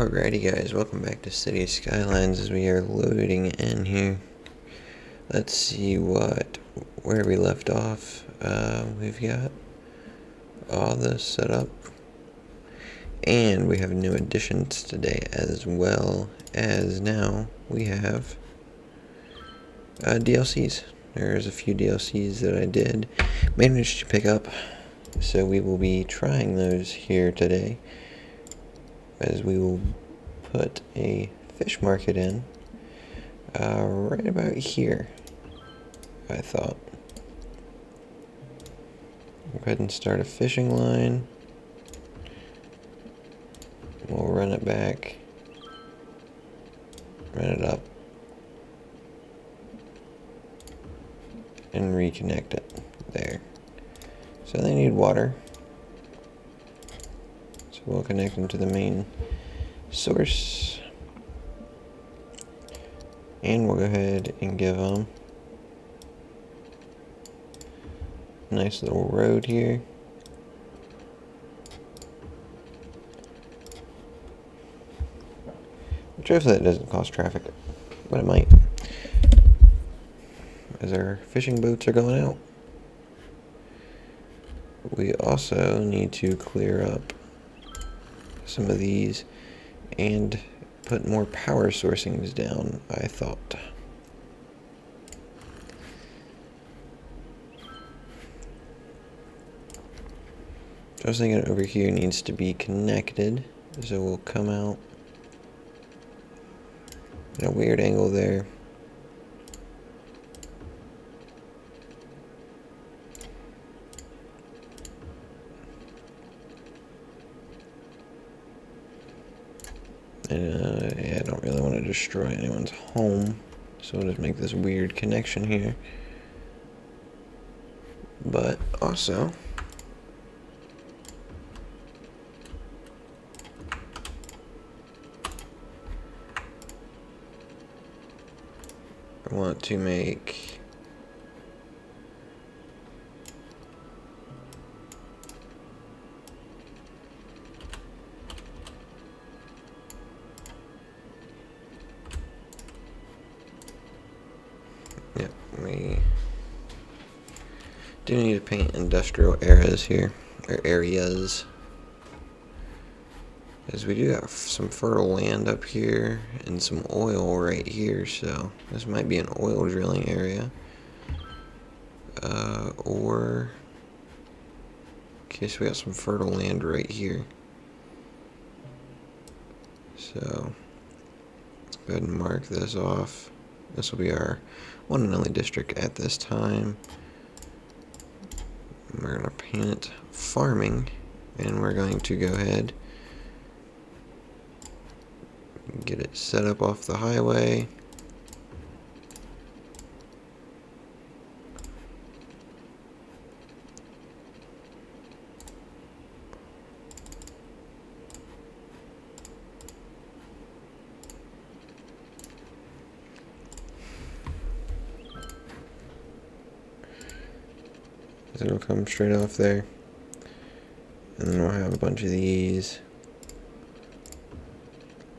Alrighty guys, welcome back to City Skylines as we are loading in here. Let's see where we left off. We've got all this set up. And we have new additions today, as well as now we have DLCs. There's a few DLCs that I did manage to pick up, so we will be trying those here today, as we will put a fish market in right about here, I thought. Go ahead and start a fishing line. We'll run it back, run it up, and reconnect it there. So they need water, so we'll connect them to the main source, and we'll go ahead and give them a nice little road here. Hopefully that doesn't cause traffic, but it might, as our fishing boats are going out. We also need to clear up some of these and put more power sourcings down, I thought. I was thinking over here needs to be connected, so we'll come out at a weird angle there. And yeah, I don't really want to destroy anyone's home, so we'll just make this weird connection here. But also, I want to make we do need to paint industrial areas here, or areas, as we do have some fertile land up here and some oil right here, so this might be an oil drilling area, or okay, so we got some fertile land right here, so let's go ahead and mark this off. This will be our one and only district at this time. We're going to paint it farming, and we're going to go ahead and get it set up off the highway. It'll come straight off there, and then we'll have a bunch of these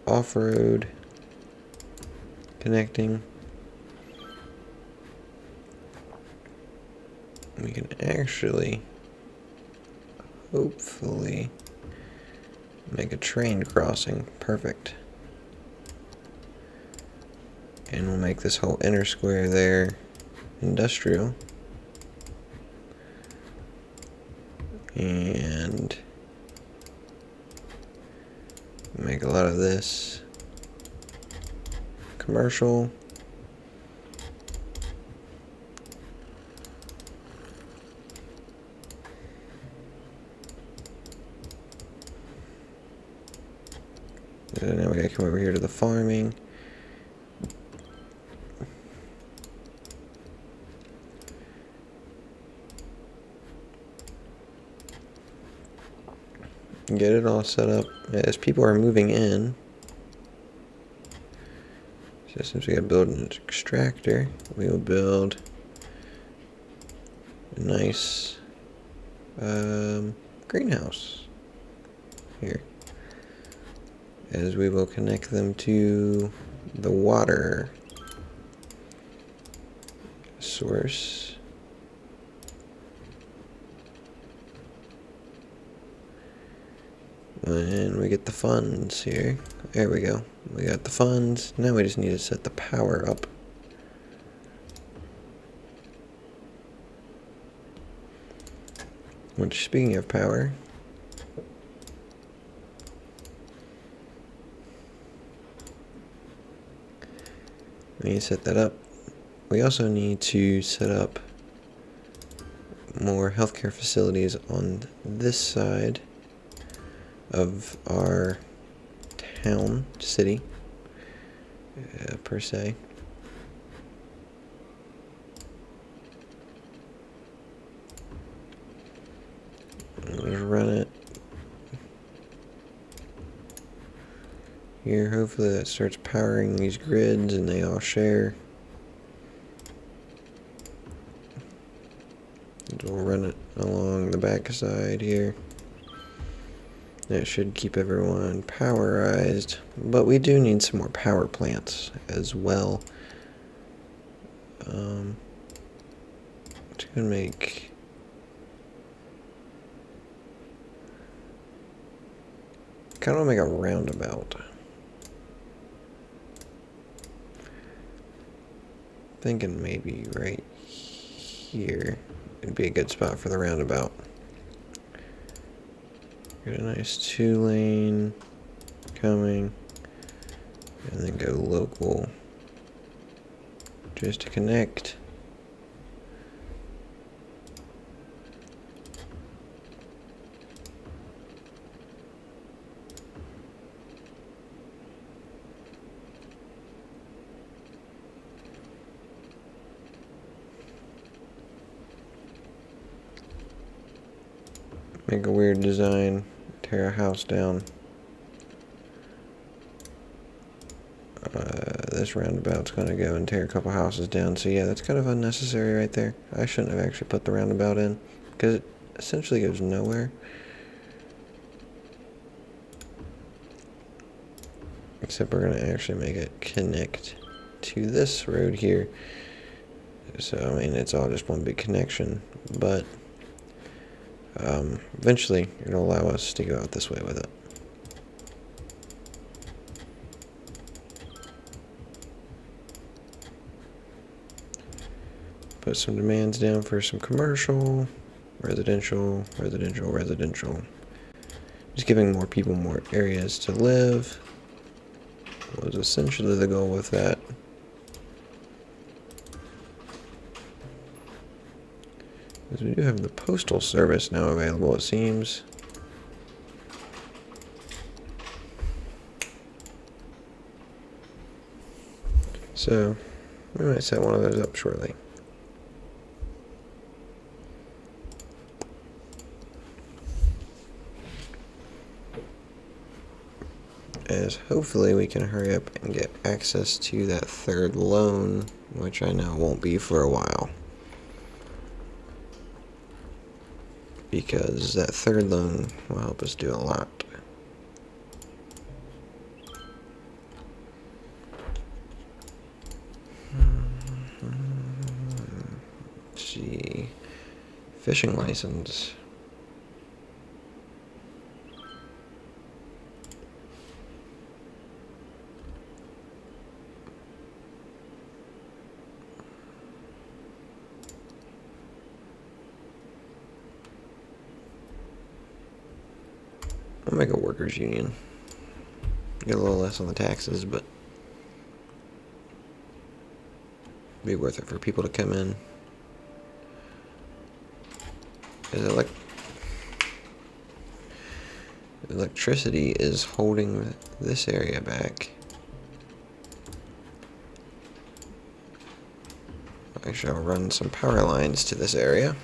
off-road connecting. We can actually hopefully make a train crossing. Perfect. And we'll make this whole inner square there industrial. And make a lot of this commercial. So now we gotta come over here to the farming. Get it all set up as people are moving in. So since we gotta build an extractor, we will build a nice greenhouse here. as we will connect them to the water source. And we get the funds here. There we go. We got the funds. Now we just need to set the power up. Which, speaking of power, we need to set that up. We also need to set up more healthcare facilities on this side of our town, city, per se. Let's run it here. Hopefully that starts powering these grids and they all share. We'll run it along the back side here. That should keep everyone powerized, but we do need some more power plants as well. To make kind of make a roundabout. Thinking maybe right here would be a good spot for the roundabout. Get a nice 2-lane coming, and then go local just to connect. Make a weird design, tear a house down. This roundabout's gonna go and tear a couple houses down, so yeah, that's kind of unnecessary right there. I shouldn't have actually put the roundabout in, because it essentially goes nowhere. Except we're gonna actually make it connect to this road here. So, I mean, it's all just one big connection, but eventually it'll allow us to go out this way with it. Put some demands down for some commercial, residential, residential, residential. Just giving more people more areas to live was essentially the goal with that. Because we do have the postal service now available, it seems. So, we might set one of those up shortly. As hopefully we can hurry up and get access to that third loan, which I know won't be for a while. Because that third loan will help us do a lot. Let's see. Fishing license. I'll make a workers' union. Get a little less on the taxes, but be worth it for people to come in. Electricity is holding this area back. I shall run some power lines to this area.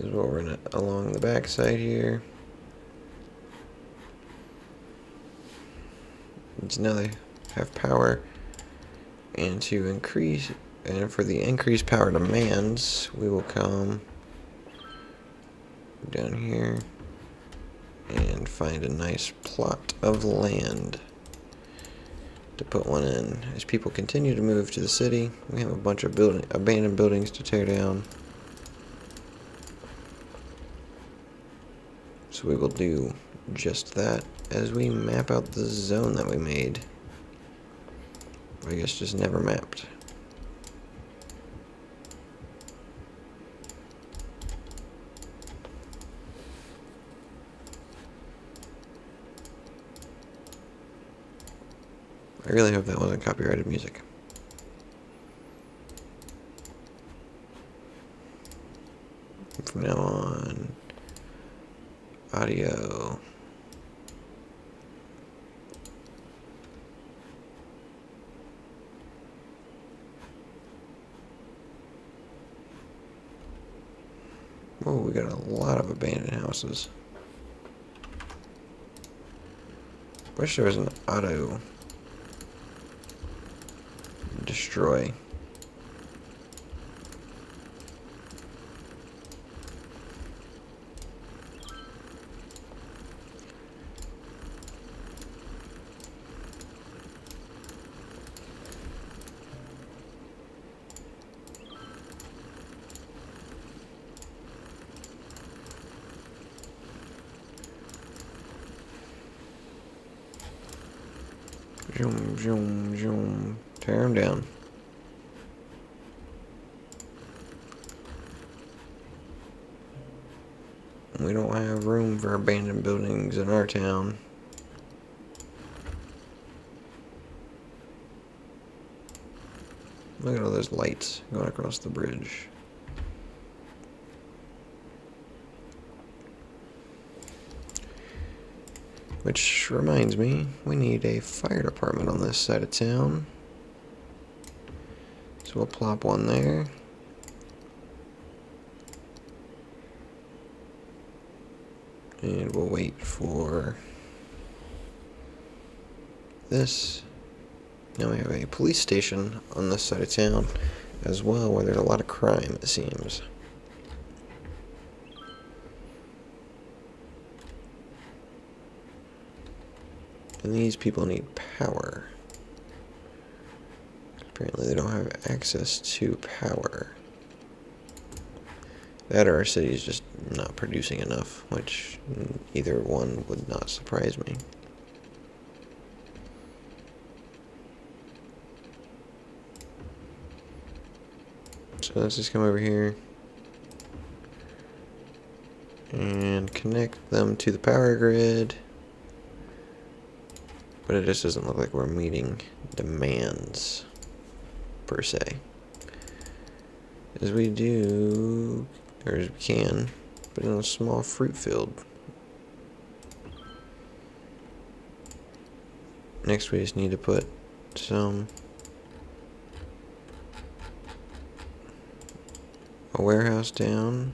We'll run it along the back side here. So now they have power, and to increase And for the increased power demands, we will come down here and find a nice plot of land to put one in. As people continue to move to the city, we have a bunch of abandoned buildings to tear down. So we will do just that as we map out the zone that we made. I guess just never mapped. I really hope that wasn't copyrighted music. From now on, audio. Oh, we got a lot of abandoned houses. Wish there was an auto destroy. Zoom, zoom, zoom. Tear them down. We don't have room for abandoned buildings in our town. Look at all those lights going across the bridge. Which reminds me, we need a fire department on this side of town. So we'll plop one there. And we'll wait for this. Now we have a police station on this side of town as well, where there's a lot of crime, it seems. And these people need power. Apparently they don't have access to power. That or our city is just not producing enough, which either one would not surprise me. So let's just come over here and connect them to the power grid. But it just doesn't look like we're meeting demands, per se. As we do, or as we can, put in a small fruit field. Next we just need to put a warehouse down,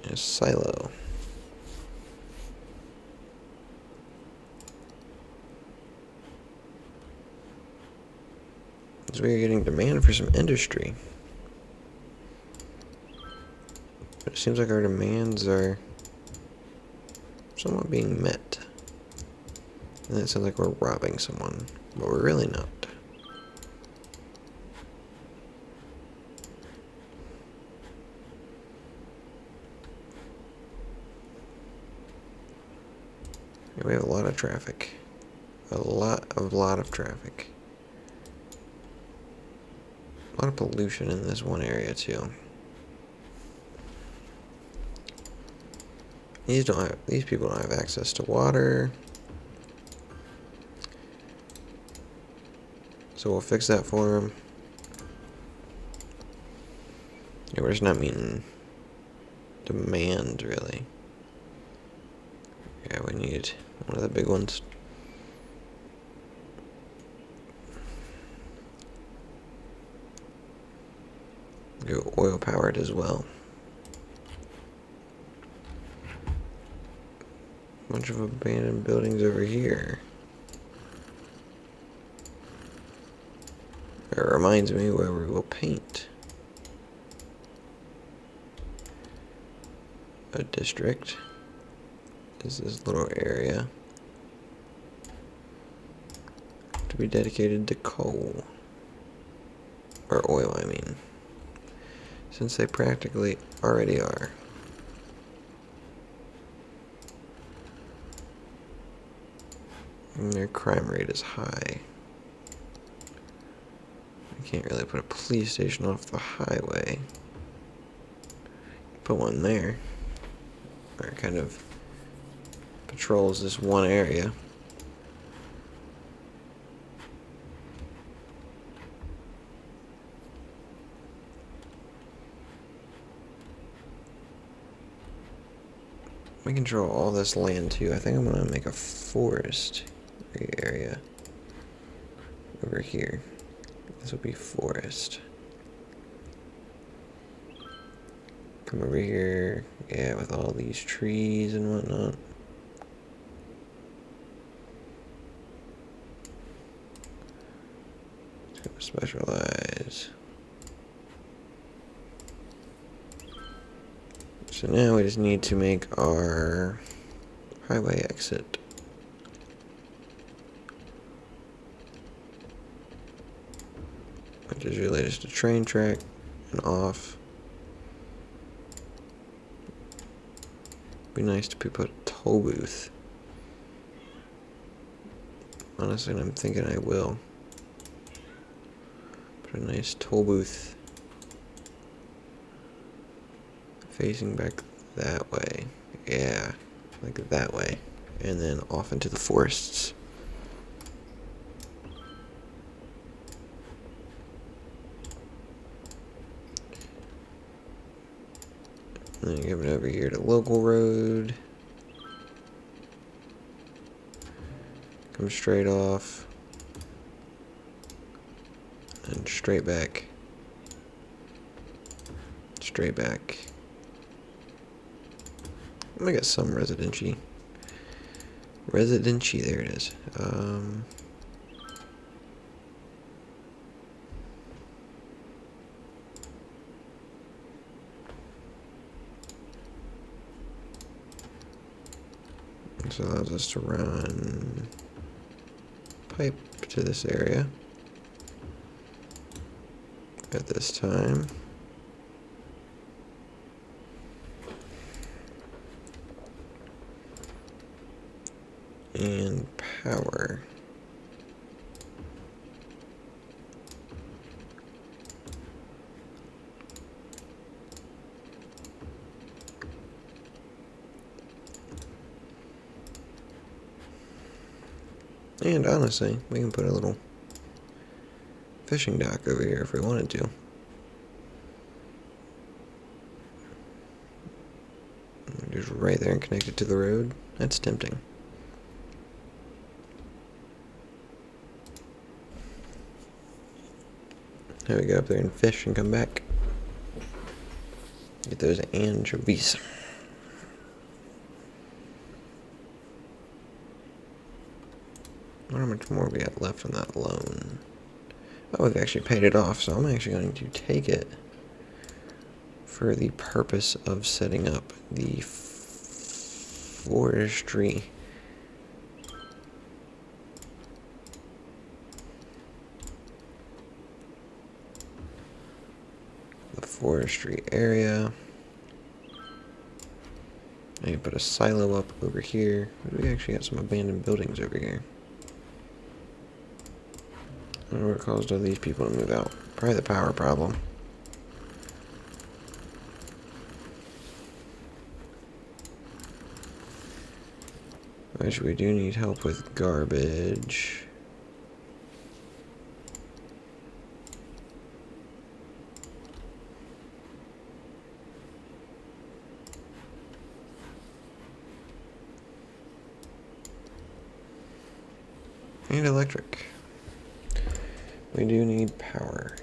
and a silo. As we are getting demand for some industry. But it seems like our demands are somewhat being met. And it sounds like we're robbing someone, but we're really not. Yeah, we have a lot of traffic. A lot of traffic. A lot of pollution in this one area too. These people don't have access to water. So we'll fix that for them. Yeah, we're just not meeting demand really. Yeah, we need one of the big ones. Go oil powered as well. Bunch of abandoned buildings over here. It reminds me where we will paint a district is this little area to be dedicated to coal. Or oil, I mean. Since they practically already are. And their crime rate is high. I can't really put a police station off the highway. Put one there. Where it kind of patrols this one area. We control all this land too. I think I'm gonna make a forest area over here. This will be forest. Come over here, yeah, with all these trees and whatnot. Let's go specialize. So now we just need to make our highway exit. Which is really just a train track and off. Be nice to put a toll booth. Honestly, I'm thinking I will. Put a nice toll booth facing back that way. Yeah, like that way. And then off into the forests. And then give it over here to local road. Come straight off. And straight back. Straight back. I'm gonna get some residency. Residency, there it is. This allows us to run pipe to this area at this time. And power. And honestly, we can put a little fishing dock over here if we wanted to. Just right there and connected to the road. That's tempting. Now we go up there and fish and come back. Get those anchovies. I wonder how much more we got left on that loan. Oh, we've actually paid it off, so I'm actually going to take it for the purpose of setting up the forestry. The forestry area. I can put a silo up over here. We actually got some abandoned buildings over here. I wonder what caused all these people to move out. Probably the power problem. Which we do need help with garbage. And electric. We do need power.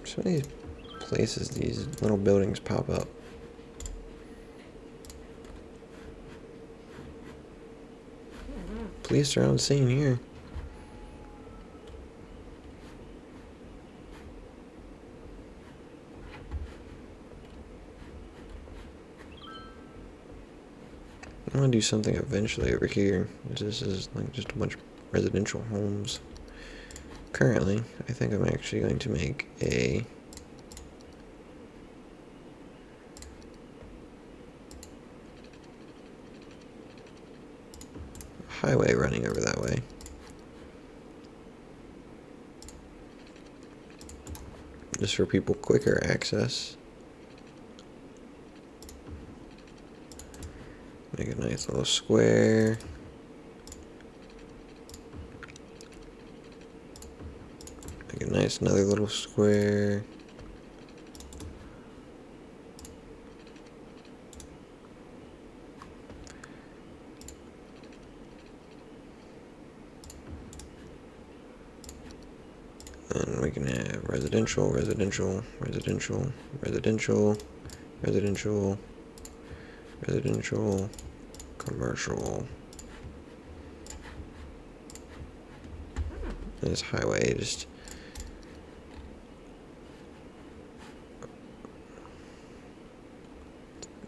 So many places these little buildings pop up. police are on scene here. I want to do something eventually over here. This is like just a bunch of residential homes. Currently, I think I'm actually going to make a highway running over that way. Just for people quicker access. Make a nice little square. Make a nice another little square. And we can have residential, residential, residential, residential, residential, residential, commercial. And this highway just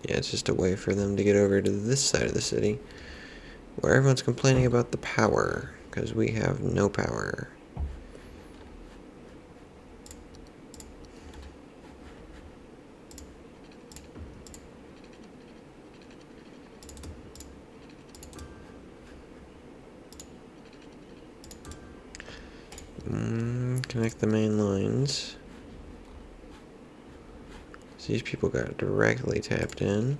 yeah, it's just a way for them to get over to this side of the city where everyone's complaining about the power because we have no power. Connect the main lines. So these people got directly tapped in.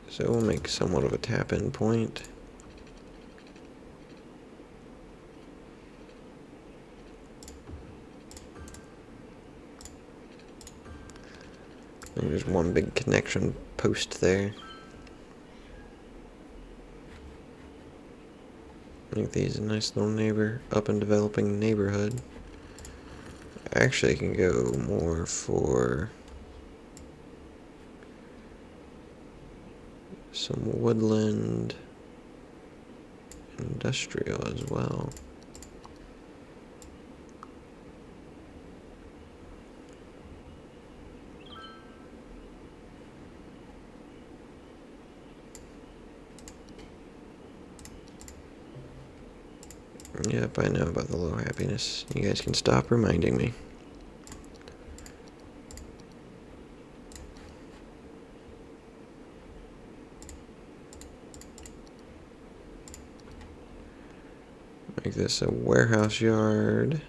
So we'll make somewhat of a tap-in point. And there's one big connection post there. Make these a nice little up and developing neighborhood. Actually, I can go more for some woodland industrial as well. Yep, I know about the low happiness. You guys can stop reminding me. Make this a warehouse yard.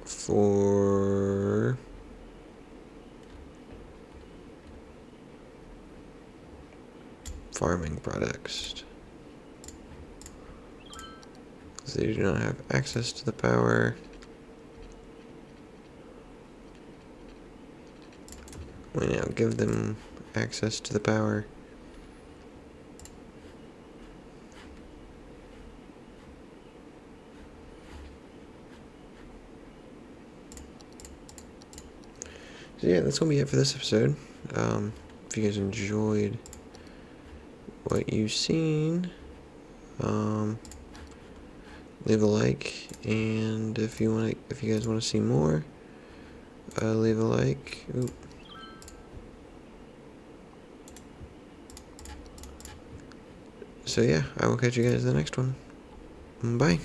For farming products. So they do not have access to the power. We now give them access to the power. So yeah, that's gonna be it for this episode. If you guys enjoyed what you've seen, leave a like, and if you guys want to see more, leave a like. Oop. So yeah, I will catch you guys in the next one. Bye.